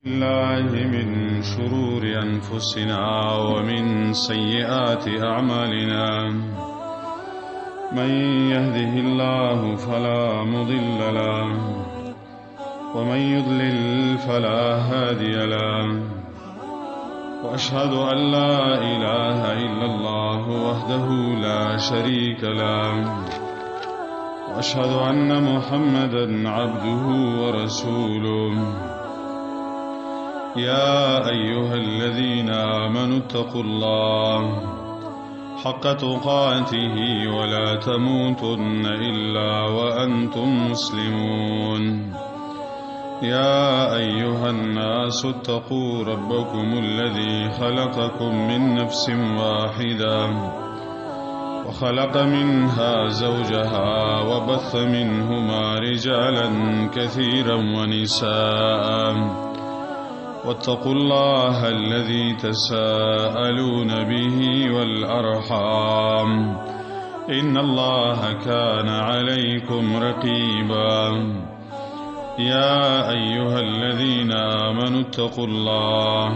الله من شرور أنفسنا ومن سيئات أعمالنا من يهده الله فلا مضل له ومن يضلل فلا هادي له وأشهد أن لا إله إلا الله وحده لا شريك له وأشهد أن محمدا عبده ورسوله يا أيها الذين آمنوا اتقوا الله حق تقاته ولا تموتن إلا وأنتم مسلمون يا أيها الناس اتقوا ربكم الذي خلقكم من نفس واحدة وخلق منها زوجها وبث منهما رجالا كثيرا ونساء واتقوا الله الذي تساءلون به والأرحام إن الله كان عليكم رقيبا يا أيها الذين آمنوا اتقوا الله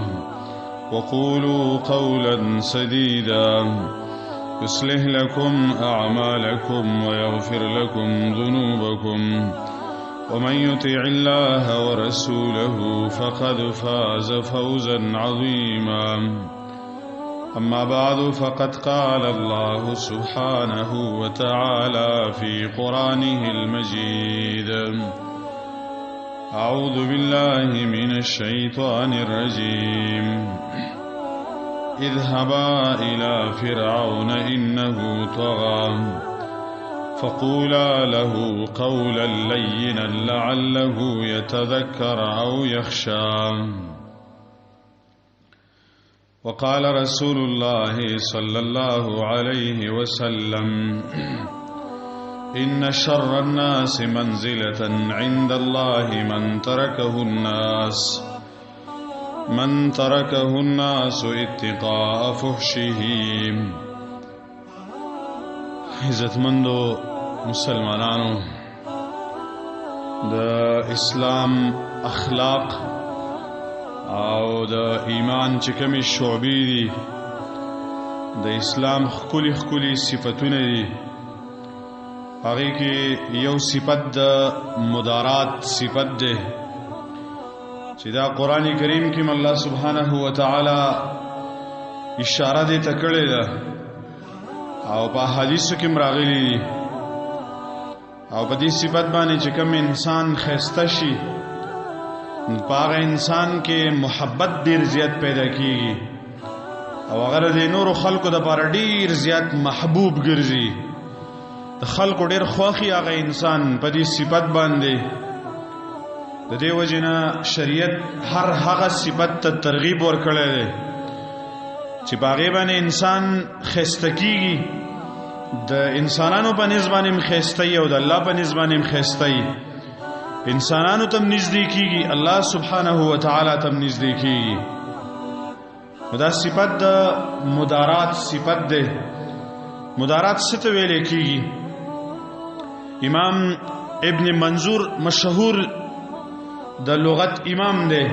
وقولوا قولا سديدا يصلح لكم أعمالكم ويغفر لكم ذنوبكم ومن يطع الله ورسوله فقد فاز فوزا عظيما أما بعد فقد قال الله سبحانه وتعالى في قرآنه المجيد أعوذ بالله من الشيطان الرجيم اذهبا إلى فرعون إنه طغى فقولا له قولا لينا لعله يتذكر أو يخشى وقال رسول الله صلى الله عليه وسلم إن شر الناس منزلة عند الله من تركه الناس اتقاء فحشه. عزتمندو مسلمانانو، د اسلام اخلاق او د ایمان چې کومې شعبې دي د اسلام ښکلي صفتونه دي. هغې کې یو صفت د مدارات صفت دی چې دا قرآن کریم کې الله سبحانه وتعالی اشاره دې ته کړې ده او په حدیثو کې راغلي دي. او په دې صفت باندې چې کوم انسان خسته شي په هغه انسان کې محبت ډیر زیات پیدا کیږي او هغه د نورو خلکو دپاره ډیر زیات محبوب ګرځي. د خلکو ډیر خوښي هغه انسان په دې صفت باندې. د دې وجې نه شریعت هر هغه صفت ته ترغیب ورکړی دی چې په هغې باندې انسان خسته کیږي. د انسانانو په نسبت باندې خسته او د الله په نسبت باندې خسته. انسانانو تم نږدې کیږي، الله سبحانه وتعالی تم نږدې کیږي. دا صفت د مدارات صفت ده. مدارات څه ته ویل کیږي؟ امام ابن منظور مشهور د لغت امام ده،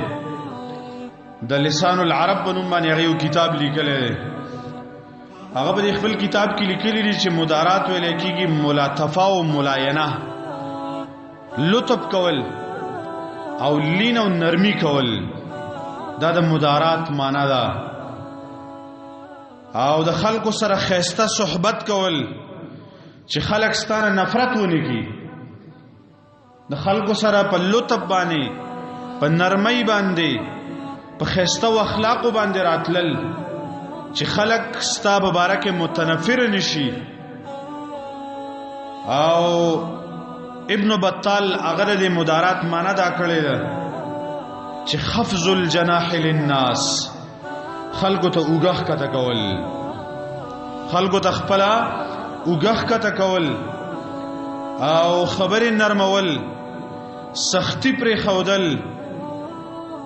د لسان العرب په نوم باندې هغه یو کتاب لیکلی دی. هغه په خپل کتاب کې لیکلی دی چې مدارات ویل کېږي ملاطفه او ملاینه، لطف کول او لین او نرمی کول، دا د مدارات معنا ده. او د خلکو سره خیسته صحبت کول چې خلک ستانه نفرت ونه کی. د خلکو سره په لطف باندې، په نرمی باندې، په خسته او اخلاق باندې راتلل چې خلق ستا مبارک متنفر نشي. او ابن بطال هغه د مدارات معنا دا کړی ده چې خفض الجناح للناس، خلقو ته اوګخ کته کول، خلقو ته خپل اوګخ کته کول او خبرې نرمول، سختی پر خودل،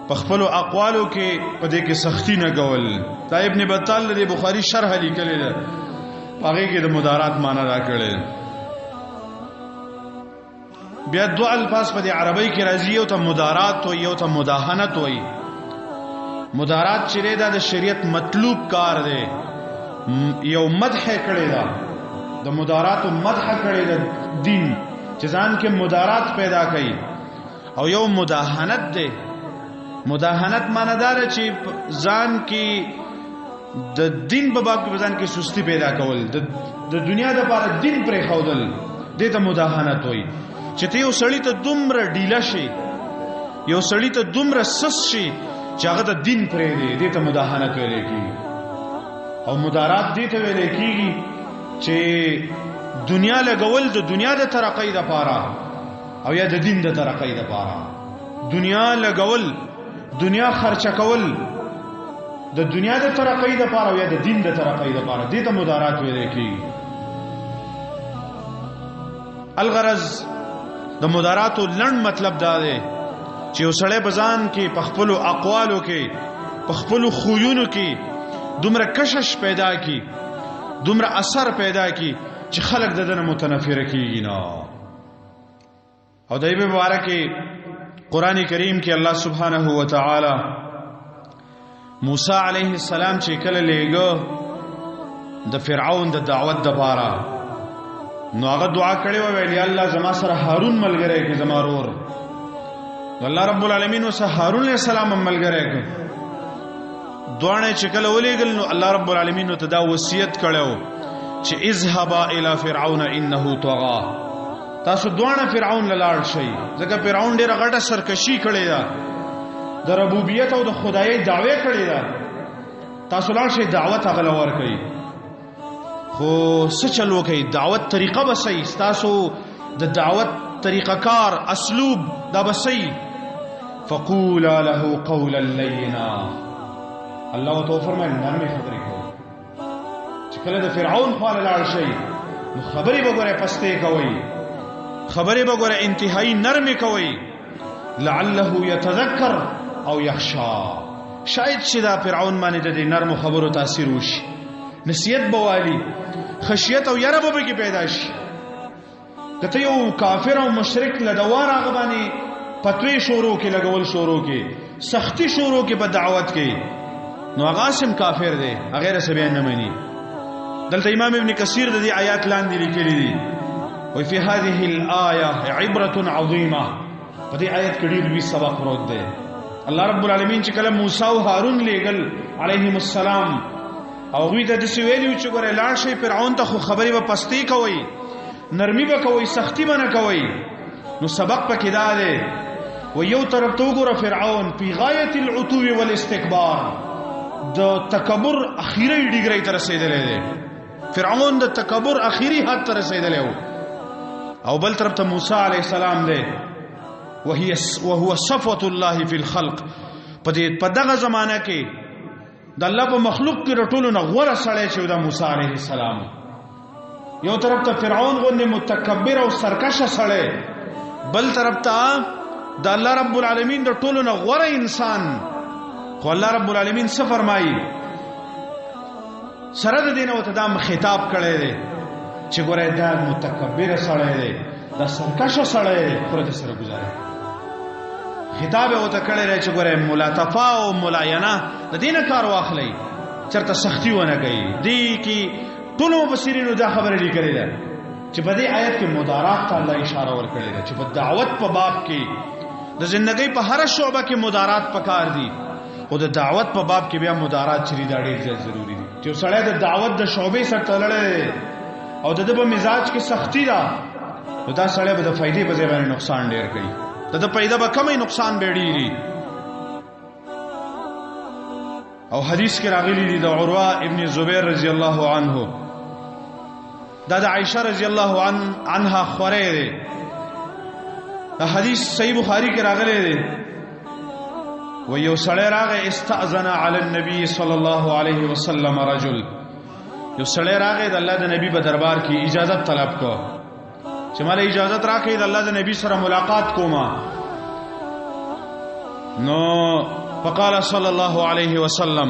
په خپل اقوالو کې په دې کې سختی نه کول. دا ابن بطال د بخاری شرح لیکلی ده، هغه کې د مدارات معنا را کړل. بیا دو الفاظ په عربی کې راځي، یو ته مدارات او یو ته مداهنت وایي. مدارات چې دا د شریعت مطلوب کار دی، یو مدح کړي دا د مدارات او مدح کړي د دین چې ځان کې مدارات پیدا کړي، او یو مداهنت دی. مداهنت معنی دا چې ځان کې د دین په باب کې ځان کې سستی پیدا کول، د دنیا د لپاره دین پرې خودل، دې ته مداهنت وایي. چې ته یو سړی ته دومره ډیله شي، یو سړی ته دومره سس شي چې هغه د دین پرې دی، دې ته مداهنت ویل کېږي. او مدارات دې ته ویل کېږي چې دنیا لګول د دنیا د ترقۍ لپاره او یا د دین د ترقۍ لپاره. دنیا لګول، دنیا خرچه کول د دنیا د ترقۍ لپاره او یا د دین د ترقۍ لپاره، دې ته مدارات ویل کېږي. الغرض د مداراتو لړن مطلب دا دی چې یو سړی بزان کې په خپل اقوالو کې، په خپل خویونو کې دومره کشش پیدا کی، دومره اثر پیدا کی چې خلق ددنه متنفر کیږي نه. او دایبه مبارکه قران کریم کې الله سبحانه و تعالی موسی علیه السلام چې کله لېګو د فرعون د دعوت د پاره، نو هغه دعا کړې و، ویلي الله زما سره هارون ملګری کې، زما رور. الله رب العالمین وسه هارون علیہ السلام ملګری کې. دوانه چې کله ولېګل، نو الله رب العالمین ته دا وصیت کړو چې اذهبا الى فرعون انه طغى. تاسو دوانه فرعون لاړ شئ، ځکه فرعون ډېر غټه سرکشي کړې ده، د ربوبیت او د خدایي دعوی کړې ده. تاسو لاړ شئ، دعوت هغه ور کوي، خو څه چلو کوي، دعوت طریقه به صحیح، تاسو د دعوت طریقه کار اسلوب دا به صحیح. فقولا له قولا لینا. الله تو فرمایي نرمه خبرې کوي. چې کله د فرعون خوا لاړ شي، نو خبرې به ګوره پسته کوي، خبرې به ګوره انتهایی نرمه کوي. لعله يتذكر او يخشى. شاید چې دا فرعون باندې د نرمو خبرو تاثیر وشي، نصیحت بوالی، خشیت او یره به کې پیدا شي. کته یو کافر او مشرک لدوار هغه باندې پتوی شروع کې لګول، شروع کې سختی شروع کې په دعوت کې، نو غاسم کافر دی، غیر سبه نه مانی. دلته امام ابن کثیر د دې آیات لاندې لیکلي دي، وی فی هذه الايه عبره عظیمه. په دې آیت کې ډېر لوی سبق پروت دی. الله رب العالمین چې کله موسی او هارون لېګل علیهم السلام، او وی ته د سویلیو چې ګوره لاړ شي فرعون ته، خو خبرې به پستی کوي، نرمي به کوي، سختی به نه کوي. نو سبق پکې دا دی، و یو طرف ته وګوره فرعون فی غایت العتو والاستکبار، د تکبر اخیری ډیګری ته رسیدلی دی. فرعون د تکبر اخیری حد ته رسیدلی و. او بل طرف ته موسی علیه السلام دی، وهو صفوة الله فی الخلق. په دغه زمانہ کې د الله په مخلوق کې رټولو نه غوره سړی چې د موسی علیه السلام. یو طرف ته فرعون غوندې متکبر او سرکشه سړی، بل طرف ته د الله رب العالمین د ټولو نه غوره انسان. خو الله رب العالمین څه فرمایي؟ سره د دین او ته دا خطاب کړی دی چې ګوره دا متکبر سړی دی، دا سرکشه سړی دی، خو د سره گزاري. خطاب او ته کړی دی چې ګوره ملاطفه او ملاینه د دینه کار واخلي، چرته سختی ونه کوي. دی کې ټول مفسرینو دا خبره لیکلې ده چې په دې آیت کې مدارات ته الله اشاره ورکړې ده، چې په دعوت په باب کې د ژوندۍ په هر شعبه کې مدارات پکار دي، او د دعوت په باب کې بیا مدارات چری دا ډېر ضروری دي. چې سړی د دعوت د شعبې سره تړلې او د په مزاج کې سختی ده، نو دا سړی به د فائدې په ځای باندې نقصان ډېر کوي، د پیدا به کمې نقصان به ډېری. او حدیث کې راغلی دی د عروه ابن زبیر رضی الله عنه، دا د عائشه رضی الله عنها خوره دی. دا حدیث صحیح بخاری کې راغلی دی. و یو سړی راغی، استأذن علی النبی صلی الله علیه وسلم رجل. یو سړی راغی د الله د نبی په دربار کې اجازت طلب کو چې مال اجازت راکړي د الله د نبی سره ملاقات کوما. نو فقال صلی الله علیه وسلم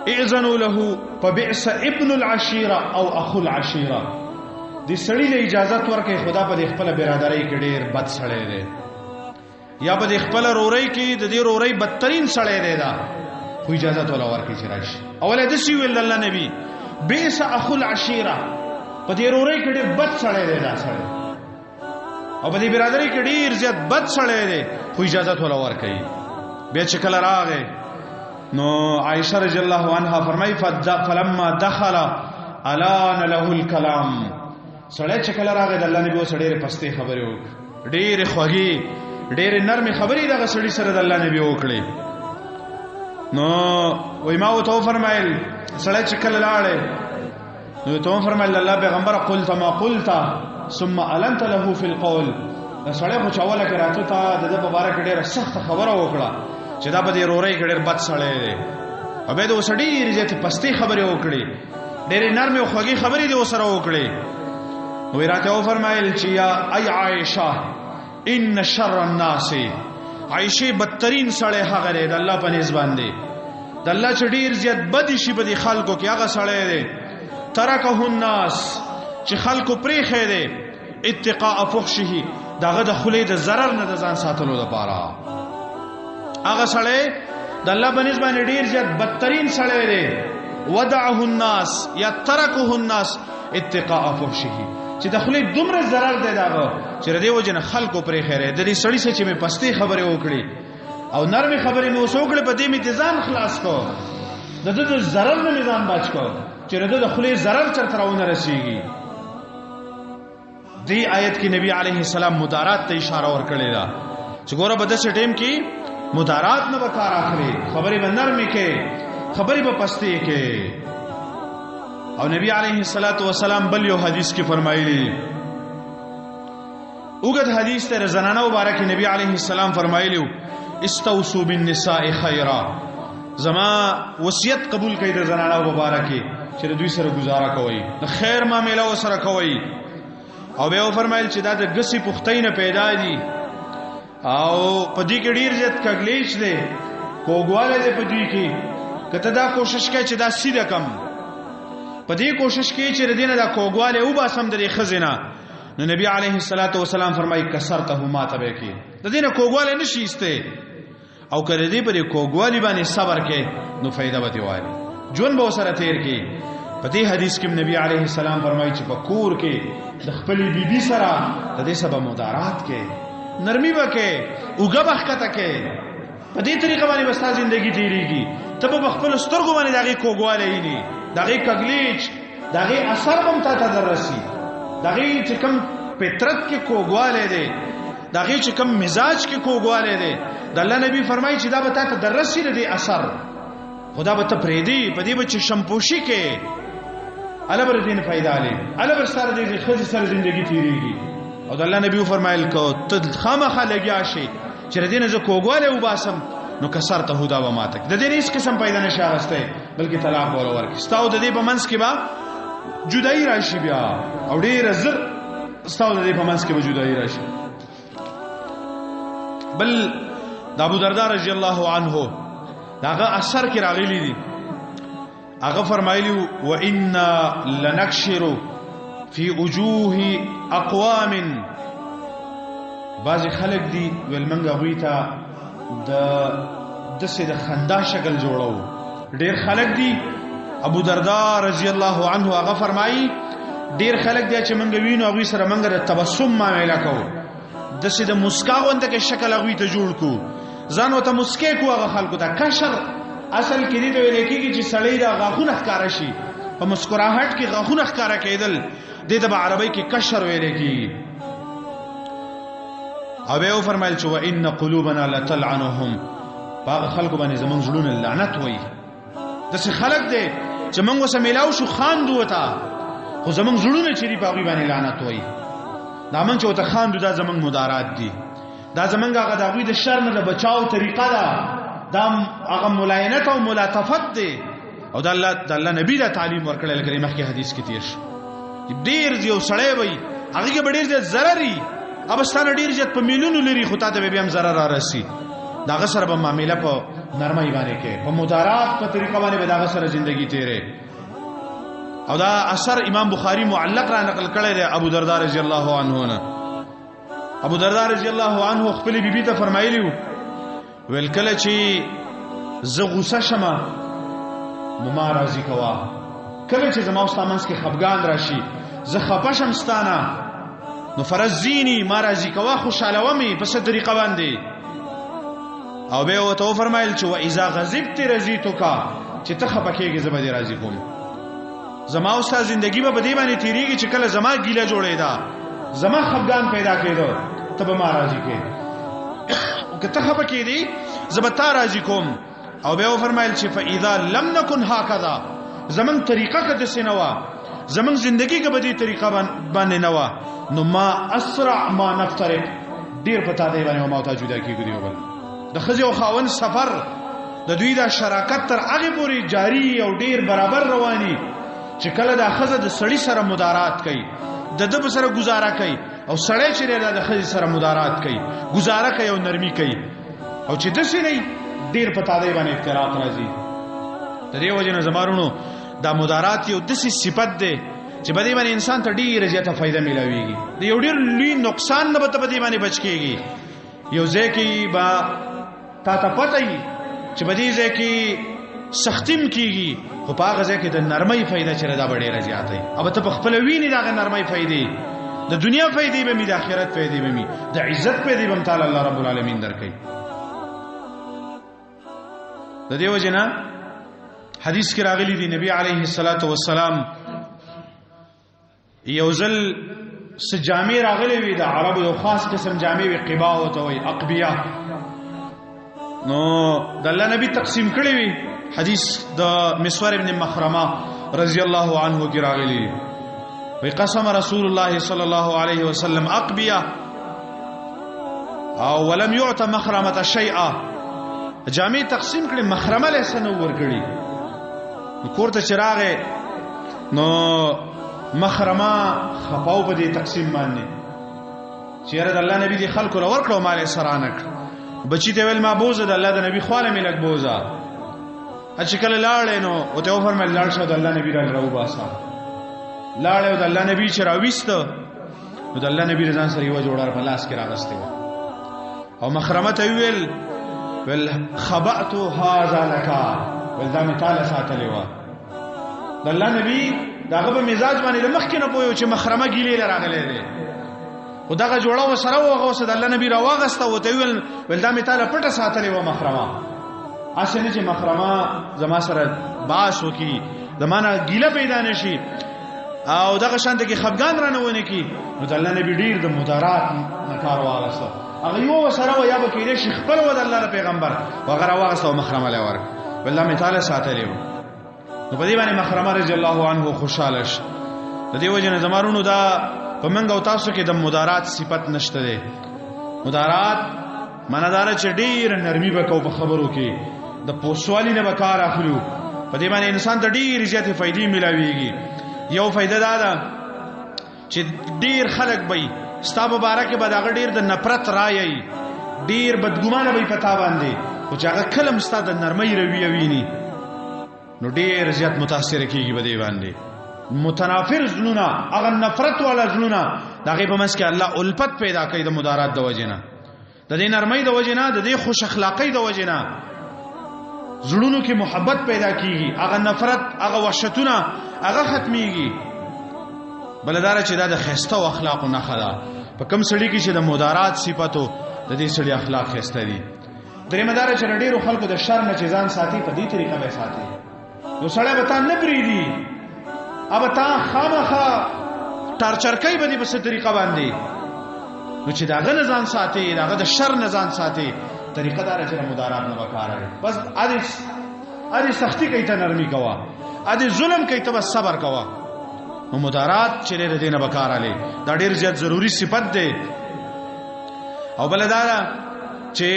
اذنوا له فبئس ابن العشيره او اخو العشيره. د سړی له اجازه ورکړي خدا په خپل برادرۍ کې ډیر بد سړی دی یا په خپل رورۍ کې د دې رورۍ بدترین سړی دی دا خو اجازه ولا ورکړي چې راشي اوله د سی ویل الله نبی بیس اخو العشیره په دې رورۍ کې ډیر بد سړی دی دا سړی او په دې برادرۍ کې ډیر زیات بد سړی دی خو اجازه ولا ورکړي بیا چې کله راغی نو عائشہ رضی الله عنها فرمای فلما دخل الان له الكلام سړی چې کله راغی د الله نبی سره ډېر پسته خبرې وکړي ډېر خوږی ډېر نرمه خبرې دغه سړی سره د الله نبی وکړي نو وای ما وته فرمایل سړی چې کله لاړې نو ته فرمایل الله پیغمبر قلت ما قلت ثم النت له في القول سړی خو چاوله کراته ته د مبارک ډېر سخت خبره وکړه چې دا په دې رورۍ کې ډېر بد سړی دی او به د وسړي ریزه پسته خبرې وکړي ډېر نرمه او خوږی خبرې دی وسره وکړي وی راته فرمایل چې یا ای عائشہ ان شر الناس عائشہ بدترین سړی هغه دی د الله په نسبت دی د الله چې ډیر زیات بد شي په خلکو کې هغه سړی دی ترکه الناس چې خلکو پرې خې دی اتقاء فحشه داغه د خلې د zarar نه د ځان ساتلو لپاره هغه سړی د الله په نسبت ډیر زیات بدترین سړی دی ودعه الناس یا ترکه الناس اتقاء فحشه چې د خلې دومره zarar دی داغه چې ردی وجن خلکو پرې خیره د دې سړی سره چې مې پستی خبره وکړي او نرمي خبرې مې وسوکړې په دې مې ځان خلاص کو د دې zarar نه ځان بچ کو چې ردی د خلې zarar چرته راونه رسیږي دی آیت کې نبی علیه السلام مدارات ته اشاره ورکړې ده چې ګوره په داسې ټیم کې مدارات نه وکړ اخلي خبرې به نرمي کې خبرې به پستی کې او نبی علیہ الصلوۃ والسلام بل یو حدیث کې فرمایلی اوګد حدیث ته زنانه مبارک نبی علیہ السلام فرمایلیو استوصوا بالنساء خیرا زما وصیت قبول کړئ د زنانه مبارک چې دوی سره گزاره کوي د خیر معاملې سره کوي او به فرمایل چې دا د غسی پختینه پیدا دي او په دې کې ډیر زیات کګلیش دی کوګواله دې په دې کې کته دا کوشش کوي چې دا سیده کم په دې کوشش کوي چې ردینه دا کوګواله او باسم د خزینه نو نبی علیه الصلاۃ والسلام فرمایي کسرته ما تبه کې د دینه کوګواله نشي استه او کړه دې پر کوګوالی باندې صبر کې نو فائدہ وتی وایي جون به سره تیر کې په دې حدیث کې نبی علیه السلام فرمایي چې په کور کې د خپل بیبي سره د دې سبب مدارات کې نرمي وکې اوګه بخته کې په دې طریقه باندې بستا ژوندۍ تیریږي ته په خپل سترګو باندې دغه کوګواله یې نه دغه کګلیچ دغه اثر هم ته تدرسي دغه چې کوم پترت کې کوګواله دی دغه چې کوم مزاج کې کوګواله دی د الله نبی فرمایي چې دا به ته تدرسي لري اثر خدا به ته پریدي په دې بچ شمپوشي کې الله بر دین فائدہ لې الله بر سره دې خځې سره ژوندۍ تیریږي او د الله نبی فرمایل کو ته خامخا لګیا شي چې دې نه زه کوګواله وباسم نو کسر ته هدا و ماتک د دې هیڅ قسم پیدا نشه غسته بلکې طلاق ولا ورک استاو د دې په منځ کې با جدای راشي بیا او ډیر زر استاو د دې په منځ کې به جدای راشي بل د ابو درداء رضی الله عنه داغه اثر کې راغلی دي هغه فرمایلی و ان لنکشر فی وجوه اقوام بعض خلق دي ولمنګه ویتا د سید خندا شکل جوړو ډیر خلق دي ابو درداء رضی الله عنه هغه فرمایي ډیر خلق دي چې منګ وینو هغه سره منګ د تبسم معاملې کوو د سید مسکاوند کې شکل هغه ته جوړ کو ځان وته مسکې کو هغه خلکو ته کشر اصل کې دې ویل کېږي چې سړی دا غاخونه ښکارا شي په مسکراهټ کې غاخونه ښکارا کېدل د عربی کې کشر ویل کېږي او به فرمایل چې و ان قلوبنا لتلعنهم باغ خلق باندې زمون زړونه لعنت وای د څه خلق دي چې موږ وسه ملاو شو خاندو وتا خو زمون زړونه چې دی باغ باندې لعنت وای دا موږ چې وته خاندو دا زمون مدارات دي دا زمونږ هغه د غوی د شر نه بچاو طریقه ده دا هغه ملاینت او ملاطفت دي او د الله نبی دا تعلیم ورکړل کریم مخکې حدیث کې تیر شو ډیر یو سړی وای هغه کې ډیر ضرري ابستانه ډیر جت په میلیونو لري خو ته به هم zarar را رسی داغه سره به معاملې په نرمۍ باندې کې په مدارات په طریقه باندې به داغه سره ژوندۍ تیرې او دا اثر امام بخاری معلق را نقل کړی دی ابو درداء رضی الله عنه نه. ابو درداء رضی الله عنه خپل بیبي ته فرمایلی ویل کله چې زه غوسه شمه نو ما راضي کوا، کله چې زما واستامنس کې خفګان راشي زه خفه شم ستانه نو فرزینی ما راضي کوا، خوشاله ومه په څه طریقه باندې. او به وته فرمایل چې واذا غضبت رضیتک، چې ته خفه کېږي زه به راضي کوم. زما اوسه زندگی به بدی باندې تیریږي چې کله زما ګیله جوړېدا زما خفګان پیدا کېدو ته به ما راضي کې، که ته خفه کېدی زه به تا راضي کوم. او به فرمایل چې فاذا لم نكن هكذا، زمون طریقه کده سينوا زمون زندگی کې بدی طریقه باندې نوا نو ما اسرع ما نفترق، ډیر پتا دی باندې ما ته جدا کیږي دیوبل. د خزي او خاون سفر د دوی د شراکت تر هغه پورې جاری او ډیر برابر رواني چې کله د خزه د سړی سره مدارات کوي، د دب سره گزاره کوي، او سړی چې د خزي سره مدارات کوي گزاره کوي او نرمي کوي، او چې د سړي ډیر پتا دی باندې افتراق راځي. د دې وجه نه زمارونو دا مدارات یو داسې صفت دی چې بدی باندې انسان ته ډیره زیاته فائدہ ملويږي، د یو ډیر لوی نقصان نه به بدی باندې بچ کیږي. یو ځکه با تا ته پته وي چې بدی ځکه سختیم کیږي، خو په هغه ځکه د نرمۍ فائدہ چې دا ډیره زیاته وي. او ته په خپل ویني دا نرمۍ فائدې، د دنیا فائدې به می د آخرت فائدې به می د عزت فائدې به تعالی الله رب العالمین درکړي. د دې وجنه حدیث کې راغلی دی نبی علیه الصلاۃ والسلام یو ځل سجامې راغلی وی د عربو یو خاص قسم جامې وی قبا او ته وی اقبیا، نو د الله نبی تقسیم کړی وی. حدیث د مسور ابن مخرمه رضی الله عنه کې راغلی وی قسم رسول الله صلی الله علیه وسلم اقبیا او ولم يعط مخرمه شیئا، جامې تقسیم کړي مخرمه له سنو ورګړي. کورته چراغه نو مخرمه خپاو په دې تقسیم باندې چیرې د الله نبی دی خلکو لور کړو مال سرانک بچی ته ویل ما بوزه د الله د نبی خواله ملک بوزا چې کله لاړې نو او ته فرمایل لاړ شو د الله نبی راو باسا لاړې د الله نبی چې راويست نو د الله نبی رضان سره یو جوړار په لاس کې راغسته او مخرمه ته ویل خبأت هذا لك، ولدا مثال ساتلی و د الله نبی داغه په مزاج باندې د مخ کې نه پویو چې مخرمه ګیلې راغلې ده، او داغه جوړه و سره وغه وسه د الله نبی راوغسته او ته ویل ولدا مثال پټه ساتلی و مخرمه اسنه چې مخرمه زما سره باس وکي زمانہ ګیله پیدا نشي او دغه شانته کې خفګان رانهونه کی نو د الله نبی ډیر د مدارات نه کار واغسته هغه یو سره و یا به کېږي شیخ خپل و د الله پیغمبر وغیرہ واغسته او مخرمه له ورک ولدا مثال ساتلی و. نو په دې باندې مخرمه رضی الله عنه خوشاله شه. د دې وجه نه زمارونو دا په منګ او تاسو کې د مدارات صفت نشته ده. مدارات معنادار چې ډیر نرمي وکاو په خبرو کې د پوسوالي نه وکړ اخلو، په دې باندې انسان ته ډیر زیاتې فائدې ملاويږي. یو فائدہ دا ده چې ډیر خلک به ستا مبارک به دا ډیر د نفرت رايي، ډیر بدګمانه به پتا باندې او چې هغه کلم ستا د نرمۍ رویه ویني نو ډیر زیات متاثر کیږي به دی باندې. متنافر زلونا هغه نفرت والا زلونا دغه په منځ کې الله الفت پیدا کوي د مدارات د وجنه، د دې نرمۍ د وجنه، د دې خوش اخلاقۍ د وجنه زړونو کې محبت پیدا کیږي، هغه نفرت هغه وحشتونه هغه ختميږي. بلدار چې دا د خسته او اخلاق نه خلا په کم سړي کې چې د مدارات صفاتو د دې سړي اخلاق خسته دي. درې مدار چې ډېرو خلکو د شر نه ځان ساتي په دې طریقه به ساتي نو سړی به تا نه پریدي، اب تا خامخا ټارچر کوي به دې په څه طریقه باندې نو چې داغه نه ځان ساتي داغه د شر نه ځان ساتي طریقه دار چې مدارات نه وکړي. بس ادي سختی کوي ته نرمي کوا، ادي ظلم کوي ته صبر کوا. نو مدارات چې له دې نه وکړاله دا ډیر زیات ضروری صفت ده. او بلدار چې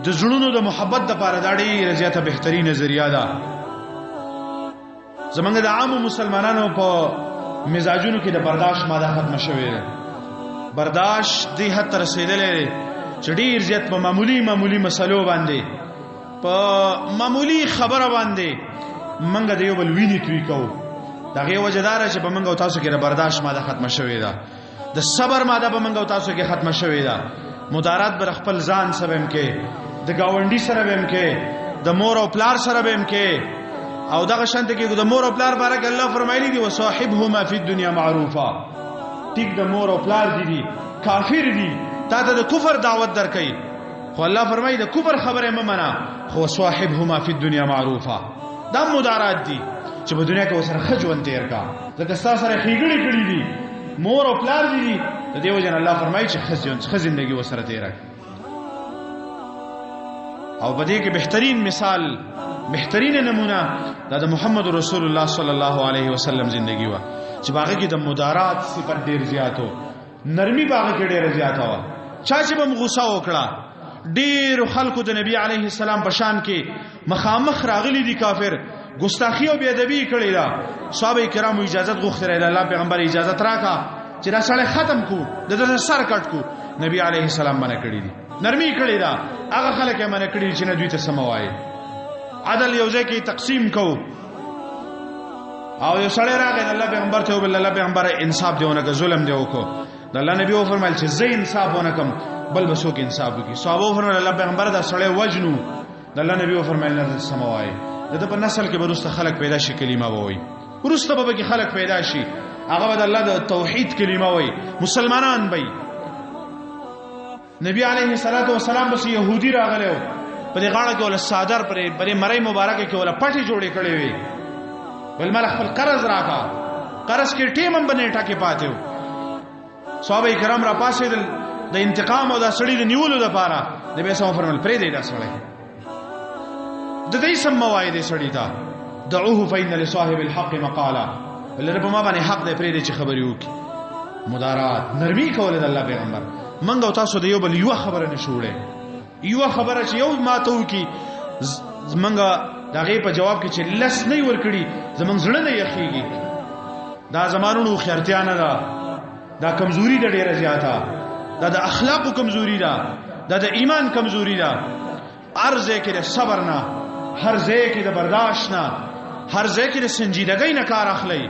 د زړونو د محبت د پاره دا ډیر زیاته بهتري نظریه ده. زمونږ د عامو مسلمانانو په مزاجونو کې د برداشت ماده ختم شوې ده. برداشت دې حد تر رسیدلې چې ډیر زیات په معمولی مسلو باندې په معمولی خبره باندې منګه د یو بل ویني توي کو دغه وجدار چې په منګو تاسو کې برداشت ماده ختم شوې ده د صبر ماده په منګو تاسو کې ختم شوې ده مدارات بر خپل ځان سره هم کې د گاونډي سره هم کې د مور او پلار سره هم کې او دغه شانت کې د مور او پلار بارک الله فرمایلی دي وصاحبهما فی الدنيا معروفا ټیک د مور او پلار دي کافر دي تا ته د کفر دعوت درکې خو الله فرمایي د کفر خبره ممنه خو صاحبهما فی الدنيا معروفا دا مدارات دي چې په دنیا کې وسره خجون تیر کا ځکه تاسو سره خېګړې کړې دي مور او پلار دي د دیو جن الله فرمایي چې خزه زندگی وسره تیر او بده کې بهترین مثال بهترین نمونه د محمد رسول الله صلی الله علیه وسلم زندگی وا چې باغ کې د مدارات صفت ډیر زیاتو نرمي باغ کې ډیر زیاته وا چا چې به غوسه وکړه ډیر خلکو د نبی علیه السلام په شان کې مخامخ راغلي دي کافر ګستاخی او بی ادبی کړی دا صحابه کرامو اجازه غوښتره الله پیغمبر اجازه راکا چې دا سره ختم کو د سر کټ کو نبی علیه السلام باندې کړی دي نرمي کړی دا هغه خلک یې باندې کړی چې نه دوی ته سموای عدل یو ځای کې تقسیم کو او یو سړی راغی الله پیغمبر ته ویل الله پیغمبر انصاف دیونه ظلم دی وکړو د الله نبی او فرمایل چې زه انصاف ونکم بل بسو کې انصاف وکي صحابه فرمایل الله پیغمبر دا سړی وجنو د الله نبی او فرمایل نه سموای د په نسل کې ورسته خلق پیدا شي کلمه وای ورسته به کې خلق پیدا شي هغه د الله د توحید کلمه وای مسلمانان وای نبی علیه الصلاۃ والسلام بس يهودي راغلو په دې غاړه کې ول صادر پرې مړی مبارک کې ول پټي جوړې کړې وي بل مل خپل قرض راکا قرض کې ټیم هم بنې ټاکي پاتیو صحابه کرام را پاسې د انتقام او د سړي د نیولو لپاره نبی صلی الله علیه وسلم پرې دی دا سړی د دې سم موایې دې سړی تا دعوه فإن لصاحب الحق مقالا ولر په ما باندې حق دې پرې دې چې خبرې وکي مدارات نرمي کول د الله پیغمبر منګو تاسو د یو بل یو خبره نشوړې یو خبره چې یو ماته وکي منګه دغه په جواب کې چې لس نه ور کړی زمونږ زړه نه یخیږي دا زمانونو خیرتیا نه دا کمزوري د ډیره زیاته دا د اخلاقو کمزوري ده دا د ایمان کمزوري ده ارزه کې د صبر نه هر ځای کې د برداشت نه هر ځای کې د سنجیدګۍ نه کار اخلي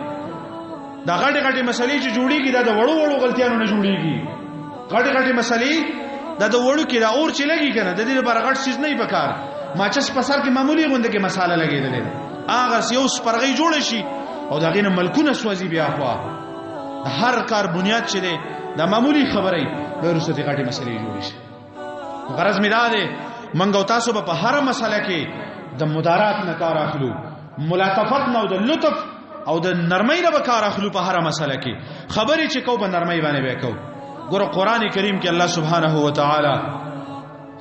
دا غټي غټي مسلې چې جوړيږي دا د وړو وړو غلطیانو نه جوړيږي غټي غټي مسلې دا د وړو کې دا اور چې لګي کنه د دې لپاره غټ چیز نه پکار ماچس پسار کې معمولی غونډه کې مساله لګیدلې هغه یو سپرغي جوړ شي او دا غینه ملکونه سوځي بیا خوا هر کار بنیاد چې ده دا معمولی خبره د رسوتي غټي مسلې جوړ شي غرض می دا ده منګو تاسو په هر مسله کې د مدارات نه کار اخلو ملاطفت نه او د لطف او د نرمۍ نه کار اخلو په هر مسله کې خبرې چې کو په نرمۍ باندې وکاو ګور قرآن کریم کې الله سبحانه و تعالی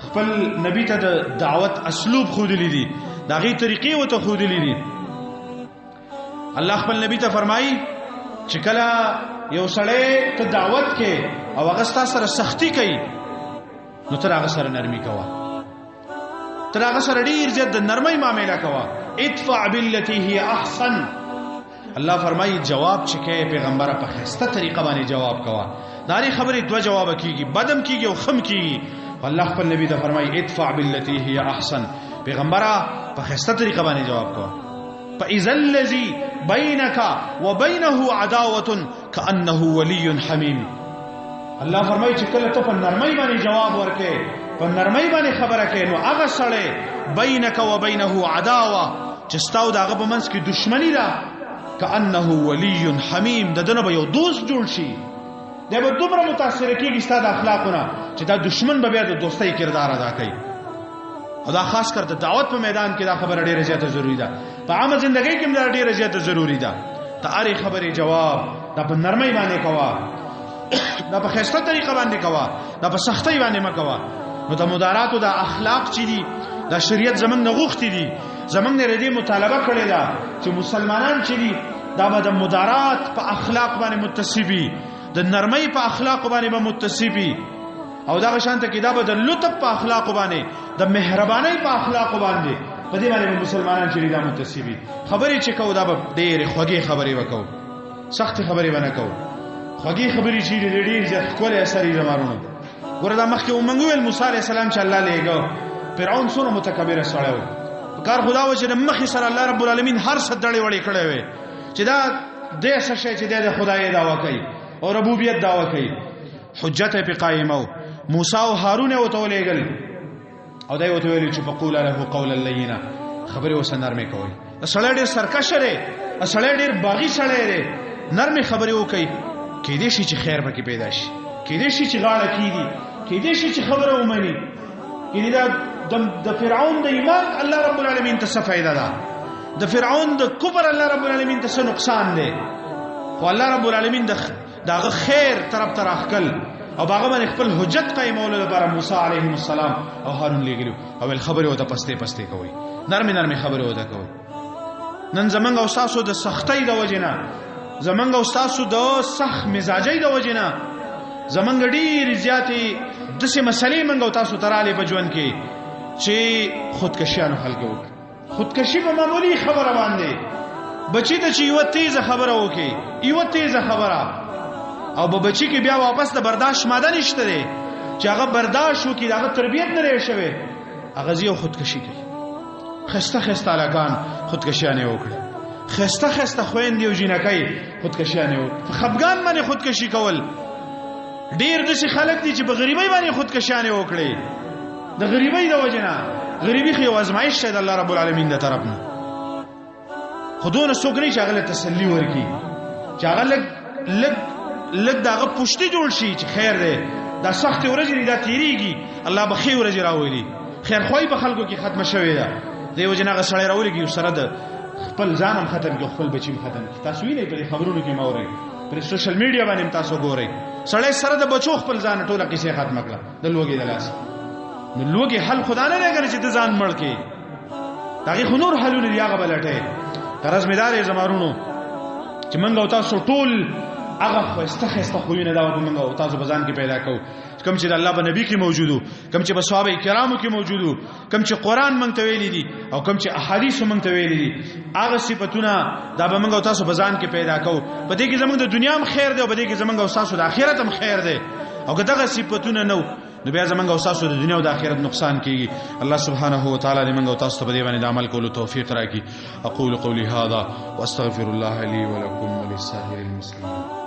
خپل نبی ته د دعوت اسلوب خود لیدي دا غي طریقې وته خود لیدي الله خپل نبی ته فرمایي چې کله یو سړی ته دعوت کې او هغه سره سختی کوي نو تر هغه سره نرمي کوه تر هغه سره ډیر زیات د نرمۍ معاملې کوه ادفع بالتي هي احسن الله فرمایي جواب چې کې پیغمبر په خسته طریقه باندې جواب کوه داري خبره دوا جواب کیږي بدم کیږي او خم کیږي الله خپل نبی ته فرمایي ادفع بالتي هي احسن پیغمبر په خسته طریقه باندې جواب کوه فاذا الذي بينك وبينه عداوه كانه ولي حميم الله فرمایي چې کله ته په نرمۍ باندې جواب ورکې په نرمۍ باندې خبره کې نو هغه سره بينك وبينه عداوه چې ستاو دغه په منځ کې دښمنی ده كانه ولي حميم دنه به یو دوست جوړ شي دا به دومره متاثر کیږي ستاسو اخلاقونه چې دا دشمن به بیا د دوستۍ کردار ادا کوي او دا خاص کر د دعوت په میدان کې دا خبره ډیره زیاته ضروری ده په عامه ژوندۍ کې هم دا ډیره زیاته ضروری ده ته اړې خبرې جواب دا په نرمۍ باندې کوه دا په خسته طریقه باندې کوه دا په سختۍ باندې مکوه نو د مدارات او د اخلاق چې دي دا شریعت زمنګ نه غوښتي دي زمنګ نه ردی مطالبه کړی دا چې مسلمانان چې دي دا به د مدارات په اخلاق باندې متصفي د نرمۍ په اخلاق باندې به متصفي او دا شانته کې دا به د لطف په اخلاق باندې د مهربانۍ په اخلاق باندې په دې باندې مسلمانان چې دا متصفي خبرې چې کو دا به ډېر خوږې خبرې وکاو سخت خبرې ونه کو خوږې خبرې چې ډېر ځکه کوله اثر یې زمارونه ګوره دا مخکې ومنګویل موسی عليه السلام چې الله لېګو فرعون سره متکبر سره کار خدا و چې مخې سره الله رب العالمین هر څه دړې وړې کړې وي چې دا د څه شي چې د خدای دعوا کوي او ربوبیت دعوا کوي حجت په قائمو موسی او هارون او تولېګل او دای وته ویل چې فقول له قولا لینا خبره وسنرمه کوي سړی ډېر سرکش دی سړی ډېر باغی سړی دی نرمه خبره وکي کې دې شي چې خیر پکې پیدا شي کې دې شي چې غاړه کیږي کې دې شي چې خبره ومني کې دې د فرعون د ایمان الله رب العالمین ته څه فائدہ ده د فرعون د کفر الله رب العالمین ته څه نقصان دی خو الله رب العالمین دغه خیر طرف ته راخکل او باغه باندې خپل حجت قائمول لپاره موسی علیه السلام او هارون لګلو او خبره وته پسته کوي نرمه خبره وته کوي نن زمنګ او تاسو د سختۍ د وجنه زمنګ او تاسو د سخت مزاجۍ د وجنه زمنګ ډیر زیاتې دسه مسلې منګ او تاسو تراله بجون کې چې خودکشیانو خلکو خودکشي په معمولی خبره باندې بچی ته چې یو تیزه خبره وکي یو تیزه خبره او به بچی کې بیا واپس د برداشت ماده نشته دی چې هغه برداشت وکي هغه تربیت نه لري شوی هغه زیو خودکشي کوي خسته علاقان خودکشیانه وکړي خسته خويندې او جنکای خودکشیانه وکړي خفګان باندې خودکشي کول ډیر د شي خلک دي چې په غریبۍ باندې خودکشیانه وکړي د غریبۍ د وجنه غریبي خو ازمایش شه د الله رب العالمین د طرف نه خودونه سوګري چې هغه تسلی ورکي چې هغه لګ داغه پښتي جوړ شي چې خیر دی دا سخت ورځې دا تیریږي الله به خیر ورځې راوړي خیر خوای په خلکو کې ختم شوی دا دیو جنغه سړی راولېږي سره د خپل ځانم ختم کې خپل بچیم ختم کی تاسو وینئ په خبرونو کې مورئ پر سوشل میډیا باندې تاسو ګورئ سړی سره د بچو خپل ځان ټوله کیسه ختم کړه د لوګي د لاس نو لوګي حل خدا نه لګره چې د ځان مړ کې داغه خنور حلونه دی هغه بلټه ترزمدار زمارونو چې منګ او تاسو ټول هغه خوسته خوونه دا منګ او تاسو بزان کې پیدا کو کم چې الله په نبی کې موجودو کم چې په صحابه کرامو کې موجودو کم چې قران مونږ ته ویلي دي او کم چې احادیث مونږ ته ویلي دي هغه صفاتونه دا به مونږ او تاسو بزان کې پیدا کو په دې کې زمونږ د دنیا هم خیر دی او په دې کې زمونږ او تاسو د آخرت هم خیر دی او که دغه صفاتونه نو بیا زمونږ او تاسو د دنیا او د آخرت نقصان کیږي الله سبحانه و تعالی دې مونږ او تاسو ته په دې باندې عمل کولو توفیق راکړي اقول قولي هذا واستغفر الله لي ولكم ولسائر المسلمين